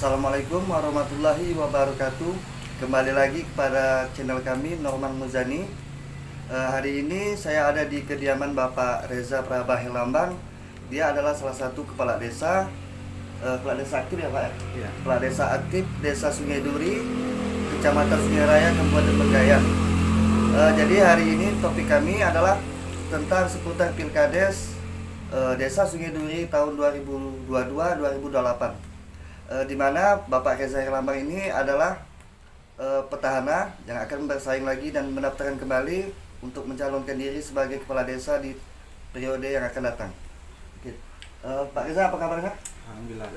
Assalamualaikum warahmatullahi wabarakatuh. Kembali lagi kepada channel kami Norman Muzani. Hari ini saya ada di kediaman Bapak Reza Prabah Helambang. Dia adalah salah satu kepala desa, kepala desa aktif ya Pak? Ya. Kepala desa aktif Desa Sungai Duri, Kecamatan Sungai Raya, Kabupaten Bengkayang. Jadi hari ini topik kami adalah tentang seputar Pilkades Desa Sungai Duri tahun 2022-2028. Di mana Bapak Reza Helambang ini adalah petahana yang akan bersaing lagi dan mendaftarkan kembali untuk mencalonkan diri sebagai kepala desa di periode yang akan datang. Oke. Pak Reza, apa kabarnya? Alhamdulillah.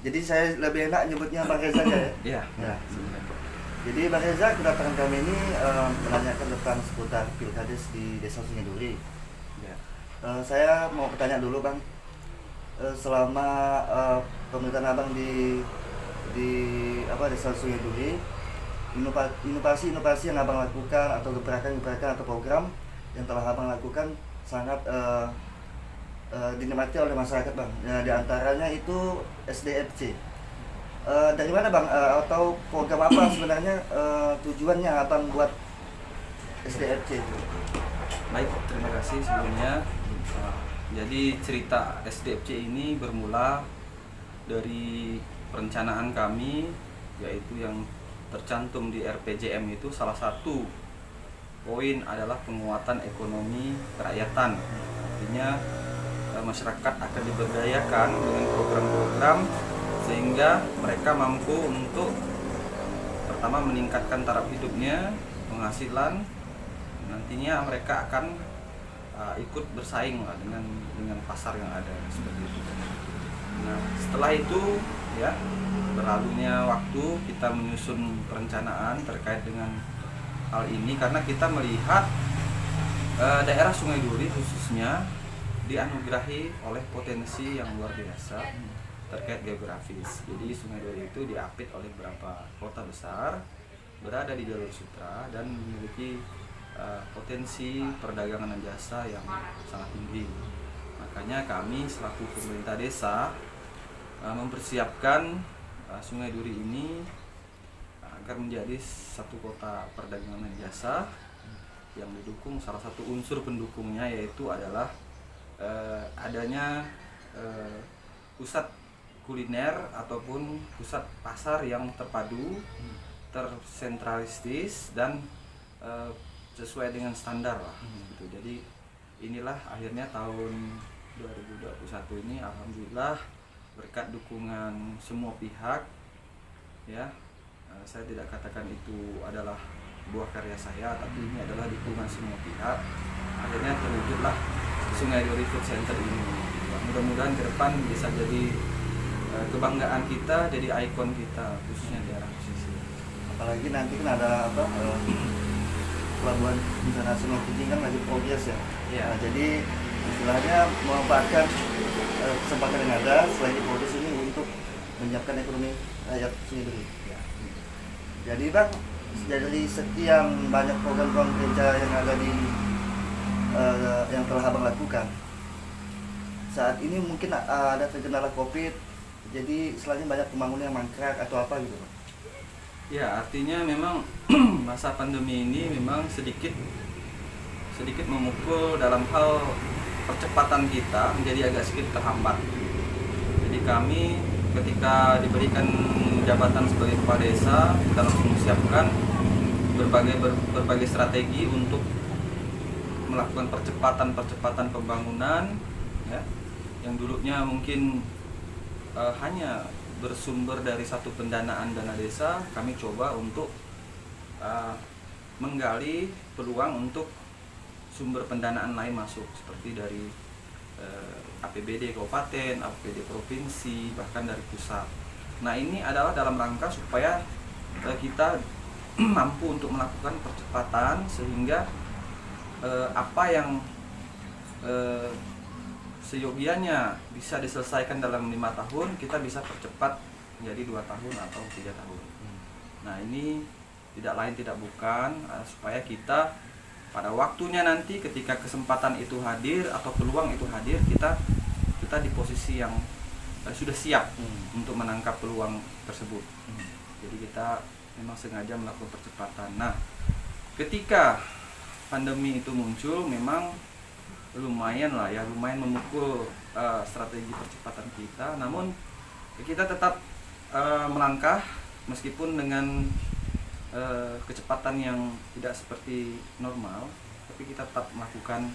Jadi saya lebih enak nyebutnya Pak Reza aja ya? Iya. Ya. Jadi Pak Reza, kedatangan kami ini menanyakan tentang seputar Pilkades di Desa Sungai Duri. Ya. Saya mau bertanya dulu Bang, selama pemerintahan Abang di Desa Sungai Duri, inovasi yang Abang lakukan atau gebrakan atau program yang telah Abang lakukan sangat dinikmati oleh masyarakat Bang. Di antaranya itu SDFC. Dari mana Bang, atau program apa sebenarnya tujuannya Abang buat SDFC itu? Baik, terima kasih sebelumnya. Jadi cerita SDFC ini bermula dari perencanaan kami, yaitu yang tercantum di RPJM. Itu salah satu poin adalah penguatan ekonomi kerakyatan. Artinya masyarakat akan diberdayakan dengan program-program sehingga mereka mampu untuk pertama meningkatkan taraf hidupnya, penghasilan, nantinya mereka akan ikut bersaing lah dengan pasar yang ada seperti itu. Nah, setelah itu ya berlalunya waktu, kita menyusun perencanaan terkait dengan hal ini karena kita melihat daerah Sungai Duri khususnya dianugerahi oleh potensi yang luar biasa terkait geografis. Jadi Sungai Duri itu diapit oleh beberapa kota besar, berada di jalur sutra dan memiliki potensi perdagangan dan jasa yang sangat tinggi. Makanya kami selaku pemerintah desa mempersiapkan Sungai Duri ini agar menjadi satu kota perdagangan dan jasa yang didukung. Salah satu unsur pendukungnya yaitu adalah adanya pusat kuliner ataupun pusat pasar yang terpadu, tersentralistis dan sesuai dengan standar lah gitu. Jadi inilah akhirnya tahun 2021 ini alhamdulillah berkat dukungan semua pihak ya, saya tidak katakan itu adalah buah karya saya, tapi ini adalah dukungan semua pihak, akhirnya terwujudlah Sungai Duri Food Center ini. Mudah-mudahan ke depan bisa jadi kebanggaan kita, jadi ikon kita khususnya di daerah pesisir. Apalagi nanti kan ada Pelabuhan Internasional Kucing kan lagi progres ya. Ya. Nah, jadi istilahnya memanfaatkan kesempatan yang ada selain di progres ini untuk menyiapkan ekonomi rakyat Sungai Duri. Ya. Jadi Bang, dari sekian banyak program kerja yang ada di yang telah Abang lakukan, saat ini mungkin ada terkendala COVID, jadi istilahnya banyak pembangunan yang mangkrak atau apa gitu Bang? Ya, artinya memang masa pandemi ini memang sedikit memukul dalam hal percepatan kita menjadi agak sedikit terhambat. Jadi kami ketika diberikan jabatan sebagai kepala desa, kita langsung menyiapkan berbagai strategi untuk melakukan percepatan pembangunan ya, yang dulunya mungkin hanya bersumber dari satu pendanaan dana desa, kami coba untuk menggali peluang untuk sumber pendanaan lain masuk, seperti dari APBD kabupaten, APBD provinsi, bahkan dari pusat. Nah, ini adalah dalam rangka supaya kita mampu untuk melakukan percepatan sehingga apa yang seyogianya bisa diselesaikan dalam 5 tahun, kita bisa percepat menjadi 2 tahun atau 3 tahun. Nah, ini tidak lain tidak bukan supaya kita pada waktunya nanti ketika kesempatan itu hadir atau peluang itu hadir, kita di posisi yang sudah siap untuk menangkap peluang tersebut. Jadi kita memang sengaja melakukan percepatan. Nah, ketika pandemi itu muncul, memang lumayan memukul strategi percepatan kita. Namun kita tetap melangkah meskipun dengan kecepatan yang tidak seperti normal, tapi kita tetap melakukan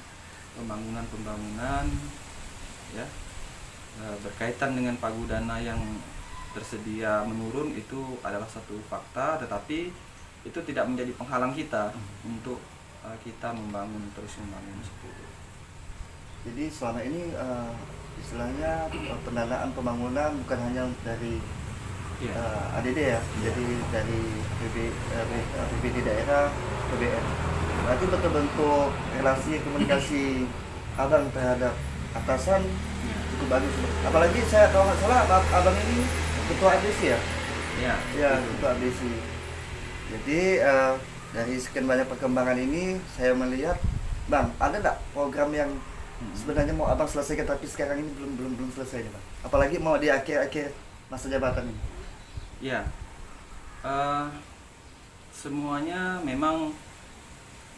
pembangunan ya. Berkaitan dengan pagudana yang tersedia menurun itu adalah satu fakta, tetapi itu tidak menjadi penghalang kita untuk kita terus membangun seperti itu. Jadi selama ini istilahnya pendanaan pembangunan bukan hanya dari ADD ya, jadi dari APBD daerah, PBN. Berarti bentuk relasi komunikasi abang terhadap atasan cukup bagus. Apalagi saya kalau nggak salah abang ini ketua ADC ya? Ya ketua ADC. Jadi dari sekian banyak perkembangan ini saya melihat, bang, ada nggak program yang sebenarnya mau abang selesaikan tapi sekarang ini belum selesai nih, bang? Apalagi mau di akhir masa jabatan ini. Ya, semuanya memang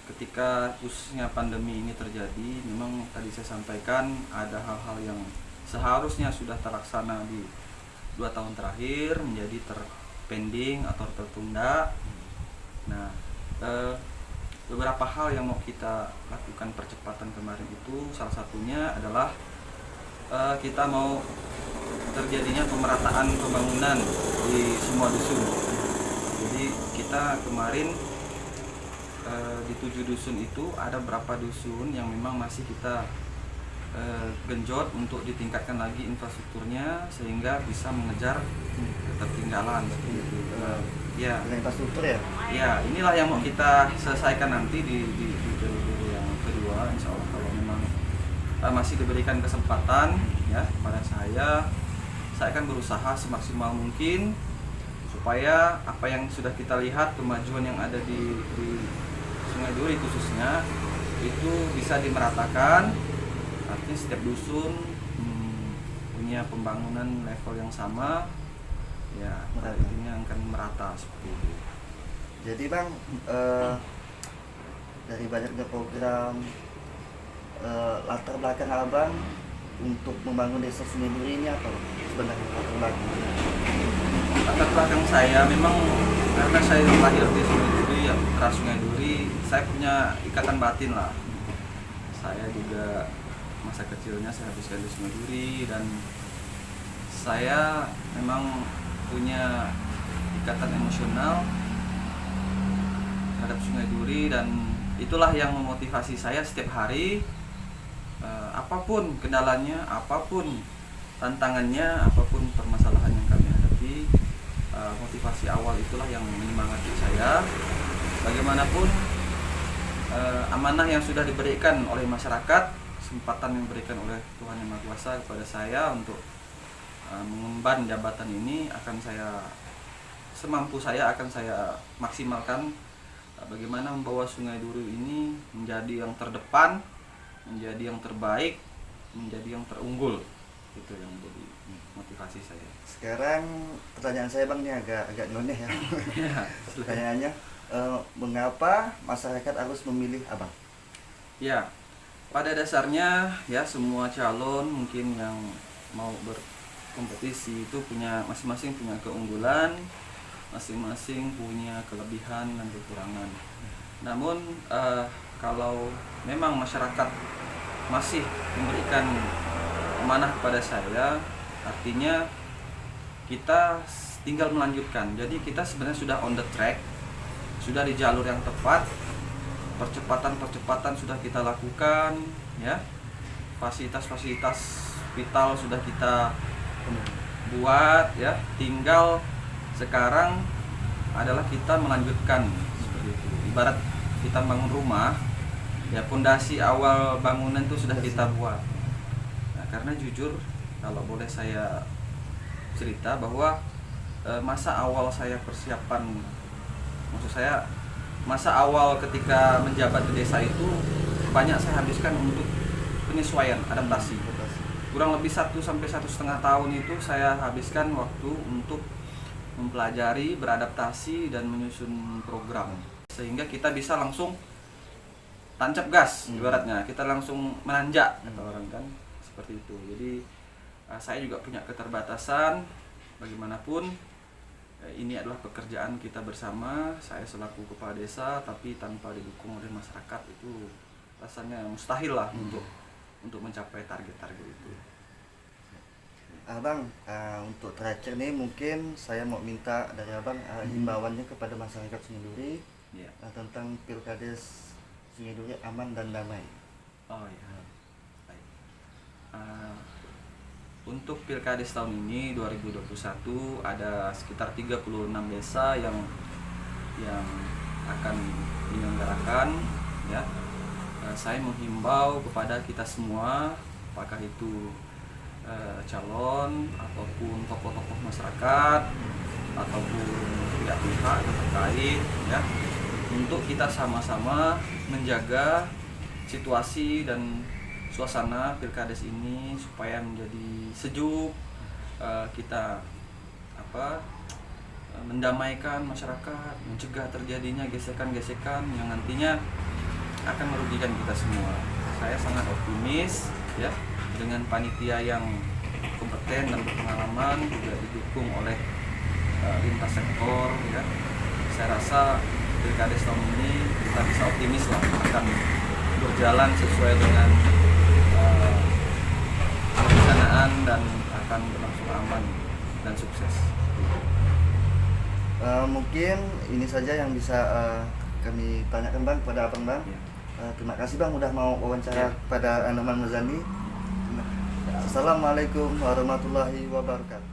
ketika khususnya pandemi ini terjadi, memang tadi saya sampaikan ada hal-hal yang seharusnya sudah terlaksana di 2 tahun terakhir menjadi terpending atau tertunda. Nah, beberapa hal yang mau kita lakukan percepatan kemarin itu salah satunya adalah kita mau terjadinya pemerataan pembangunan di semua dusun. Jadi kita kemarin di 7 dusun itu ada berapa dusun yang memang masih kita genjot untuk ditingkatkan lagi infrastrukturnya sehingga bisa mengejar ketertinggalan seperti itu. Ya, infrastruktur ya. Ya, inilah yang mau kita selesaikan nanti di periode yang kedua, insya Allah kalau memang masih diberikan kesempatan ya pada saya akan berusaha semaksimal mungkin supaya apa yang sudah kita lihat kemajuan yang ada di Sungai Duri khususnya itu bisa dimeratakan. Artinya setiap dusun punya pembangunan level yang sama, ya intinya akan merata seperti itu. Jadi bang, dari banyaknya program, latar belakang abang untuk membangun desa Sungai Duri ini apa sebenarnya latar belakang saya memang karena saya lahir di Sungai Duri, ya putra Sungai Duri, saya punya ikatan batin lah. Saya juga masa kecilnya saya habiskan di Sungai Duri dan saya memang punya ikatan emosional terhadap Sungai Duri dan itulah yang memotivasi saya setiap hari, apapun kendalanya, apapun tantangannya, apapun permasalahan yang kami hadapi, motivasi awal itulah yang menyemangati saya. Bagaimanapun amanah yang sudah diberikan oleh masyarakat, kesempatan yang diberikan oleh Tuhan Yang Maha Kuasa kepada saya untuk mengemban jabatan ini akan saya semampu saya akan saya maksimalkan. Bagaimana membawa Sungai Duri ini menjadi yang terdepan, menjadi yang terbaik, menjadi yang terunggul, itu yang menjadi motivasi saya. Sekarang pertanyaan saya bang ini agak nyeleneh ya. Pertanyaannya, mengapa masyarakat harus memilih abang? Ya, pada dasarnya ya semua calon mungkin yang mau berkompetisi itu punya masing-masing punya keunggulan, masing-masing punya kelebihan dan kekurangan. Namun kalau memang masyarakat masih memberikan amanah kepada saya, artinya kita tinggal melanjutkan. Jadi kita sebenarnya sudah on the track, sudah di jalur yang tepat. Percepatan sudah kita lakukan, ya. Fasilitas vital sudah kita buat, ya. Tinggal sekarang adalah kita melanjutkan seperti itu. Ibarat kita bangun rumah, ya pondasi awal bangunan itu sudah kita buat. Nah, karena jujur kalau boleh saya cerita bahwa masa awal saya persiapan, maksud saya masa awal ketika menjabat di desa itu banyak saya habiskan untuk penyesuaian, adaptasi. kurang lebih 1 sampai 1,5 tahun itu saya habiskan waktu untuk mempelajari, beradaptasi dan menyusun program sehingga kita bisa langsung tancap gas ibaratnya, kita langsung menanjak kata orang kan, seperti itu. Jadi saya juga punya keterbatasan, bagaimanapun ini adalah pekerjaan kita bersama. Saya selaku kepala desa tapi tanpa didukung oleh masyarakat itu rasanya mustahil lah untuk mencapai target-target itu. Abang, untuk terakhir nih mungkin saya mau minta dari Abang himbauannya kepada masyarakat Sungai Duri tentang Pilkades Sungai Duri aman dan damai. Oh ya, baik. Untuk Pilkades tahun ini 2021 ada sekitar 36 desa yang akan menyelenggarakan ya. Saya menghimbau kepada kita semua, apakah itu calon ataupun tokoh-tokoh masyarakat ataupun pihak-pihak yang terkait ya, untuk kita sama-sama menjaga situasi dan suasana Pilkades ini supaya menjadi sejuk, kita mendamaikan masyarakat, mencegah terjadinya gesekan-gesekan yang nantinya akan merugikan kita semua. Saya sangat optimis ya, dengan panitia yang kompeten dan berpengalaman, juga didukung oleh lintas sektor ya. Saya rasa Pilkades tahun ini kita bisa optimis lah akan berjalan sesuai dengan perencanaan dan akan berlangsung aman dan sukses. Mungkin ini saja yang bisa kami tanyakan Bang kepada Abang Bang. Terima kasih Bang udah mau wawancara pada Anoman Muzani. Assalamualaikum warahmatullahi wabarakatuh.